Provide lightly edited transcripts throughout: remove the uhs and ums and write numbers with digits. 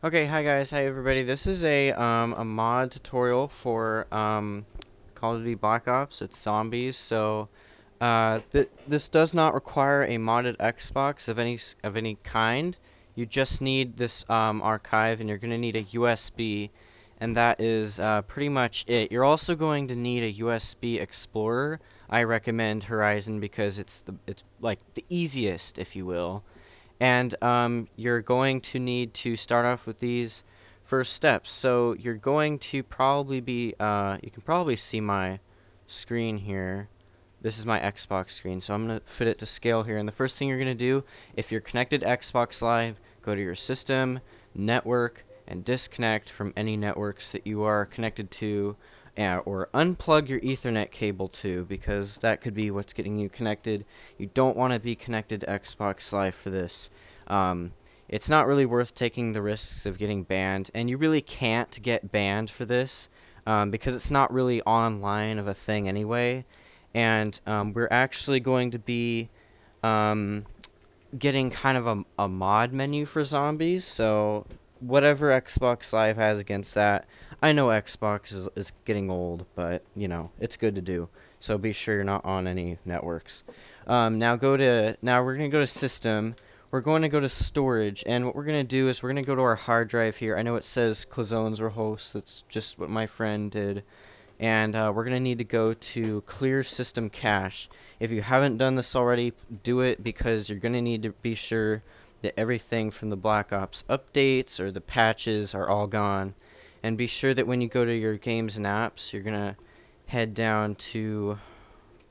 Okay, hi guys, hi everybody. This is a mod tutorial for Call of Duty Black Ops. It's zombies, so this does not require a modded Xbox of any kind. You just need this archive, and you're going to need a USB, and that is pretty much it. You're also going to need a USB Explorer. I recommend Horizon because it's like the easiest, if you will. And you're going to need to start off with these first steps. So you're going to probably be, you can probably see my screen here. This is my Xbox screen, so I'm going to fit it to scale here. And the first thing you're going to do, if you're connected to Xbox Live, go to your system, network, and disconnect from any networks that you are connected to, or unplug your Ethernet cable to, because that could be what's getting you connected. You don't want to be connected to Xbox Live for this. Um, it's not really worth taking the risks of getting banned, and you really can't get banned for this because it's not really online of a thing anyway. And we're actually going to be um, getting kind of a mod menu for zombies, so whatever Xbox Live has against that. I know Xbox is getting old, but you know, it's good to do. So be sure you're not on any networks. Now we're gonna go to system. We're going to go to storage, and what we're gonna do is we're gonna go to our hard drive here. I know it says Clazones were hosts. That's just what my friend did. And we're going to need to go to clear system cache. If you haven't done this already, do it because you're going to need to be sure that everything from the Black Ops updates or the patches are all gone. And be sure that when you go to your games and apps, you're going to head down to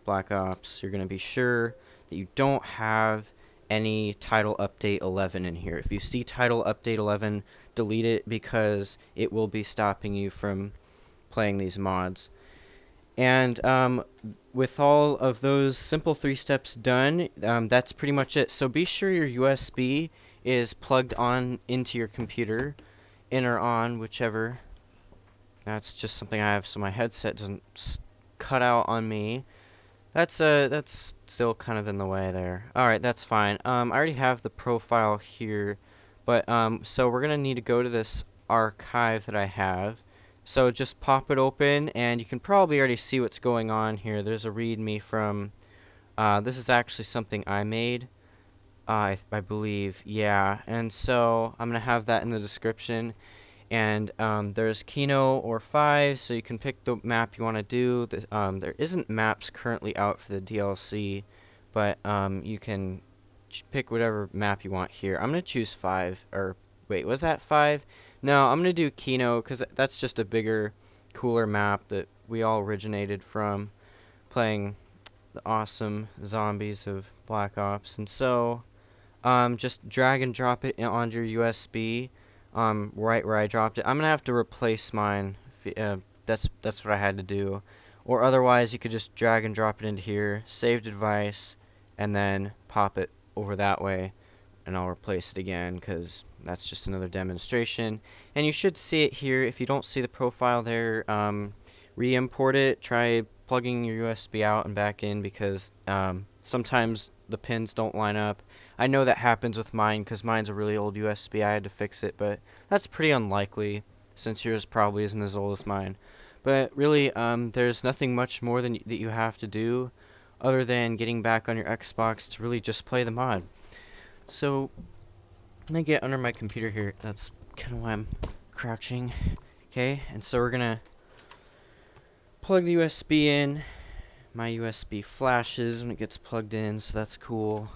Black Ops. You're going to be sure that you don't have any title update 11 in here. If you see title update 11, delete it because it will be stopping you from playing these mods. And with all of those simple 3 steps done, that's pretty much it. So be sure your USB is plugged on into your computer, in or on, whichever. That's just something I have so my headset doesn't cut out on me. That's still kind of in the way there. All right, that's fine. I already have the profile here, but so we're gonna need to go to this archive that I have. So just pop it open, and you can probably already see what's going on here. There's a README from. This is actually something I made. I believe, yeah. And so I'm gonna have that in the description. And there's Kino or 5, so you can pick the map you want to do. There isn't maps currently out for the DLC, but you can pick whatever map you want here. I'm going to choose 5, or wait, was that 5? No, I'm going to do Kino because that's just a bigger, cooler map that we all originated from playing the awesome zombies of Black Ops. And so just drag and drop it onto your USB, right where I dropped it. I'm gonna have to replace mine. That's what I had to do. Or otherwise, you could just drag and drop it into here, save device, and then pop it over that way, and I'll replace it again because that's just another demonstration. And you should see it here. If you don't see the profile there, re-import it. Try plugging your USB out and back in because sometimes the pins don't line up. I know that happens with mine because mine's a really old USB. I had to fix it, but that's pretty unlikely since yours probably isn't as old as mine. But really, there's nothing much more that you have to do other than getting back on your Xbox to really just play the mod. So, I'm gonna get under my computer here. That's kind of why I'm crouching. Okay, and so we're gonna plug the USB in. My USB flashes when it gets plugged in, so that's cool.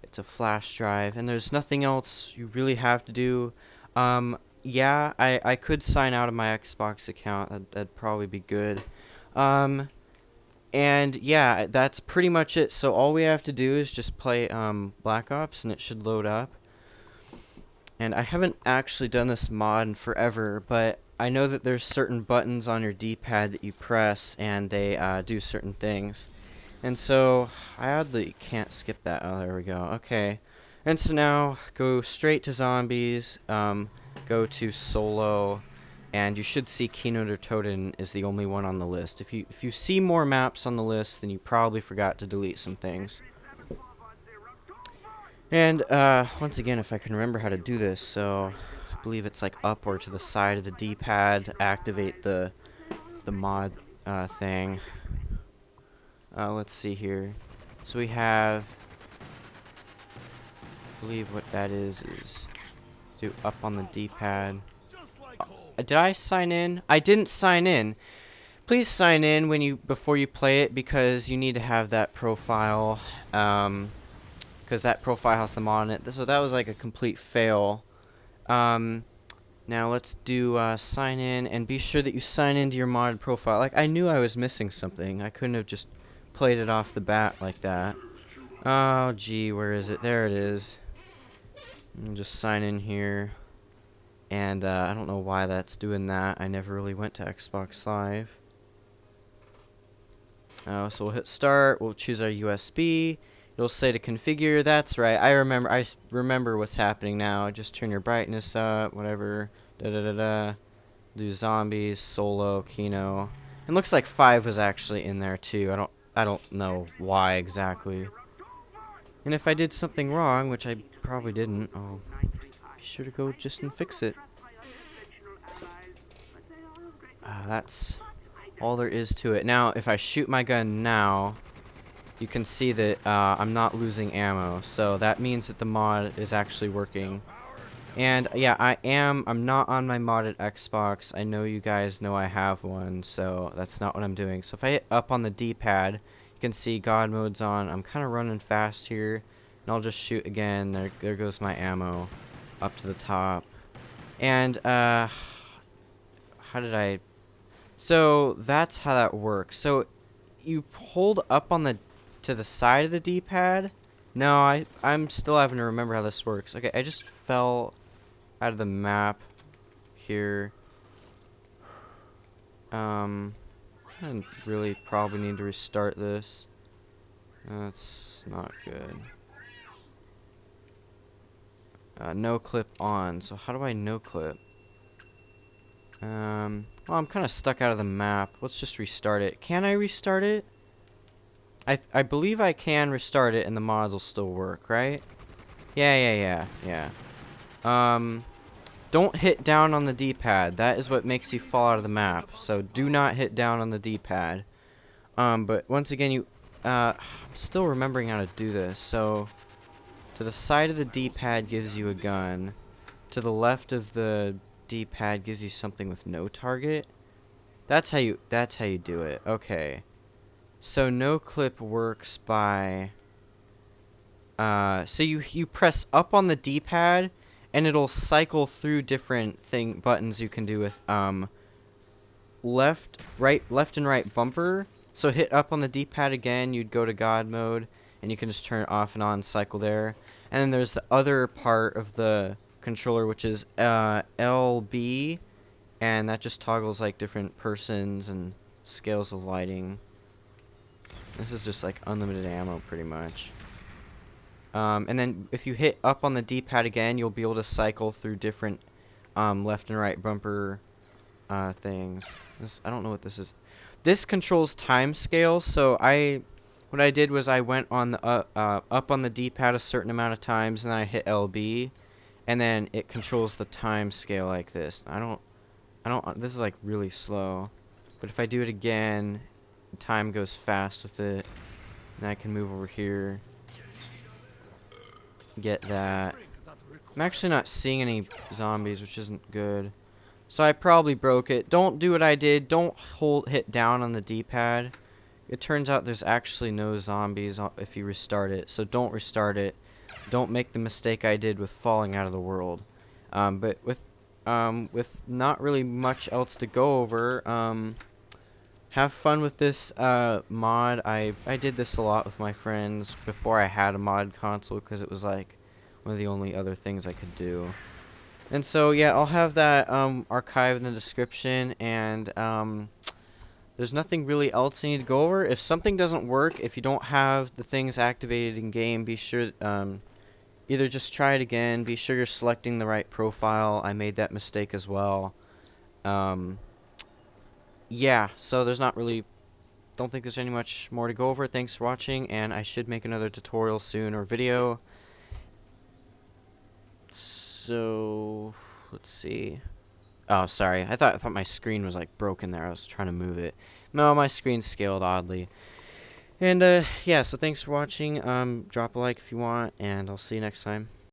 It's a flash drive, and there's nothing else you really have to do. Yeah, I could sign out of my Xbox account. That'd probably be good. And yeah, that's pretty much it. So all we have to do is just play Black Ops, and it should load up. And I haven't actually done this mod in forever, but I know that there's certain buttons on your D-pad that you press, and they do certain things. And so, I oddly can't skip that. Oh, there we go. Okay. And so now, go straight to zombies, go to solo, and you should see Keynote or Toten is the only one on the list. If you see more maps on the list, then you probably forgot to delete some things. And once again, if I can remember how to do this, so believe it's like up or to the side of the D-pad to activate the mod thing. Let's see here. So we have, I believe what that is do up on the D-pad. Did I sign in? I didn't sign in. Please sign in before you play it, because you need to have that profile. Because that profile has the mod on it. So that was like a complete fail. Now let's do sign in, and be sure that you sign into your modded profile. Like, I knew I was missing something. I couldn't have just played it off the bat like that. Oh gee, where is it? There it is. I'll just sign in here. And I don't know why that's doing that. I never really went to Xbox Live. So we'll hit start. We'll choose our USB. It'll say to configure. That's right. I remember what's happening now. Just turn your brightness up, whatever. Da da da da. Do zombies, solo, Kino. It looks like 5 was actually in there too. I don't know why exactly. And if I did something wrong, which I probably didn't, I'll be sure to go just and fix it. That's all there is to it. Now, if I shoot my gun now, you can see that I'm not losing ammo, so that means that the mod is actually working. And yeah, I'm not on my modded Xbox. I know you guys know I have one, so that's not what I'm doing. So if I hit up on the D-pad, you can see God mode's on. I'm kind of running fast here, and I'll just shoot again. There goes my ammo up to the top. And how did I? So that's how that works. So you hold up on to the side of the D-pad. No, I'm still having to remember how this works. Okay, I just fell out of the map here. I really probably need to restart this. That's not good. Noclip on. So how do I noclip? Well, I'm kind of stuck out of the map. Let's just restart it. Can I restart it? I believe I can restart it and the mods will still work, right? Yeah. Don't hit down on the D-pad. That is what makes you fall out of the map. So do not hit down on the D-pad. But once again, I'm still remembering how to do this. So to the side of the D-pad gives you a gun. To the left of the D-pad gives you something with no target. That's how you do it. Okay. So Noclip works by so you press up on the D-pad and it'll cycle through different buttons you can do with left and right bumper. So hit up on the D-pad again, you'd go to God mode, and you can just turn it off and on, cycle there. And then there's the other part of the controller, which is LB, and that just toggles like different persons and scales of lighting. This is just like unlimited ammo pretty much. And then if you hit up on the D-pad again, you'll be able to cycle through different left and right bumper things. I don't know what this is. This controls time scale, so what I did was I went on the up on the D-pad a certain amount of times, and then I hit LB, and then it controls the time scale like this. This is like really slow, but if I do it again, time goes fast with it, and I can move over here, get that. I'm actually not seeing any zombies, which isn't good. So I probably broke it. Don't do what I did. Don't hit down on the D-pad. It turns out there's actually no zombies if you restart it. So don't restart it. Don't make the mistake I did with falling out of the world. But with not really much else to go over, have fun with this mod. I did this a lot with my friends before I had a mod console, because it was like one of the only other things I could do. And so yeah, I'll have that archived in the description, and there's nothing really else I need to go over. If something doesn't work, if you don't have the things activated in game, be sure either just try it again, be sure you're selecting the right profile. I made that mistake as well. Yeah, so there's not really, don't think there's any much more to go over. Thanks for watching, and I should make another tutorial soon, or video. So let's see. Oh, sorry. I thought my screen was like broken there. I was trying to move it. No, my screen's scaled oddly. And yeah, so thanks for watching. Drop a like if you want, and I'll see you next time.